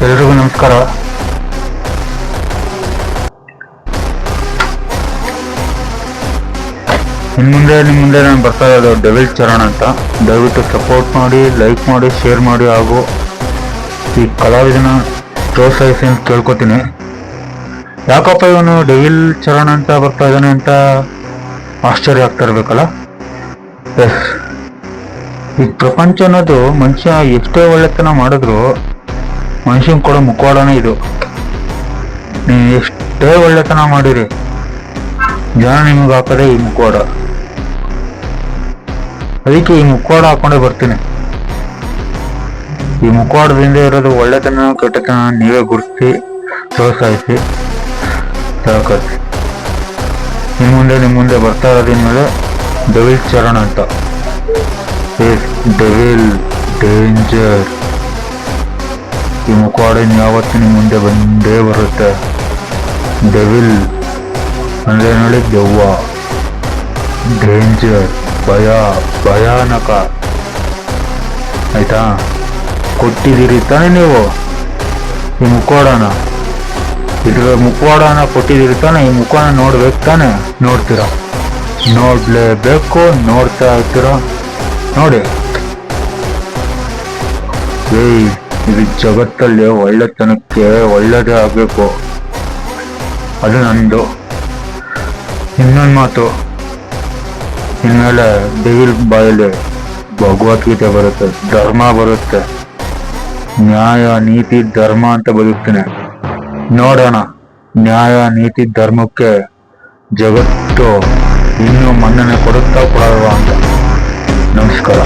ಎಲ್ರಿಗೂ ನಮಸ್ಕಾರ. ನಿಮ್ಮ ಮುಂದೆ ನಾನು ಬರ್ತಾ ಇರೋದು ಡೆವಿಲ್ ಚರಣ್ ಅಂತ. ದಯವಿಟ್ಟು ಸಪೋರ್ಟ್ ಮಾಡಿ, ಲೈಕ್ ಮಾಡಿ, ಶೇರ್ ಮಾಡಿ, ಹಾಗೂ ಈ ಕಲಾವಿದನ ಪ್ರೋತ್ಸಾಹಿಸಿ ಅಂತ ಕೇಳ್ಕೊತೀನಿ. ಯಾಕಪ್ಪ ಇವನು ಡೆವಿಲ್ ಚರಣ್ ಅಂತ ಬರ್ತಾ ಇದ್ದಾನೆ ಅಂತ ಆಶ್ಚರ್ಯ ಆಗ್ತಾ ಇರ್ಬೇಕಲ್ಲ. ಎಸ್, ಈ ಪ್ರಪಂಚ ಅನ್ನೋದು ಮನುಷ್ಯ ಎಷ್ಟೇ ಒಳ್ಳೆತನ ಮಾಡಿದ್ರು ಮನುಷ್ಯನ್ ಕೊಡೋ ಮುಖವಾಡನೇ ಇದು. ನೀವು ಎಷ್ಟೇ ಒಳ್ಳೆತನ ಮಾಡಿರಿ, ಜನ ನಿಮಗೆ ಹಾಕೋದೇ ಈ ಮುಖವಾಡ. ಅದಕ್ಕೆ ಈ ಮುಖವಾಡ ಹಾಕೊಂಡೇ ಬರ್ತೀನಿ. ಈ ಮುಖವಾಡದಿಂದ ಇರೋದು ಒಳ್ಳೆತನ ಕೆಟ್ಟತನ ನೀವೇ ಗುರುತಿಸಿ ಪ್ರೋತ್ಸಾಹಿಸಿ ಸಹಕರಿಸಿ. ನಿಮ್ಮ ಮುಂದೆ ಬರ್ತಾ ಇರೋದ್ಮೇಲೆ ಡೆವಿಲ್ ಚರಣ್ ಅಂತ. Devil danger. ಈ ಮುಖವಾಡ ಯಾವತ್ತು ನಿಮ್ಮ ಮುಂದೆ ಬಂದೇ ಬರುತ್ತೆ. ಡೆವಿಲ್ ಅಂದ್ರೆ ನೋಡಿ ದೆವ್ವ, ಡೇಂಜರ್ ಭಯಾನಕ. ಆಯ್ತಾ? ಕೊಟ್ಟಿದ್ದೀರಿ ತಾನೆ ನೀವು ಈ ಮುಖವಾಡನ, ಇದ್ರ ಮುಖವಾಡನ ಕೊಟ್ಟಿದ್ದೀರಿ ತಾನೆ. ಈ ಮುಖನ ನೋಡ್ಬೇಕು ತಾನೆ, ನೋಡ್ತೀರಾ, ನೋಡ್ಲೇಬೇಕು, ನೋಡ್ತಾ ಇರ್ತೀರ. ನೋಡಿ, ಇದು ಜಗತ್ತಲ್ಲಿ ಒಳ್ಳೆತನಕ್ಕೆ ಒಳ್ಳೆದೇ ಆಗ್ಬೇಕು, ಅದು ನಂದು. ಇನ್ನೊಂದು ಮಾತು, ಇನ್ಮೇಲೆ ಡೆವಿಲ್ ಬಾಯಲ್ಲಿ ಭಗವದ್ಗೀತೆ ಬರುತ್ತೆ, ಧರ್ಮ ಬರುತ್ತೆ, ನ್ಯಾಯ ನೀತಿ ಧರ್ಮ ಅಂತ ಬದುಕ್ತೀನಿ. ನೋಡೋಣ ನ್ಯಾಯ ನೀತಿ ಧರ್ಮಕ್ಕೆ ಜಗತ್ತು ಇನ್ನೂ ಮನ್ನಣೆ ಕೊಡುತ್ತಾ ಕೊಡಲ್ವಾ ಅಂತ. ನಮಸ್ಕಾರ.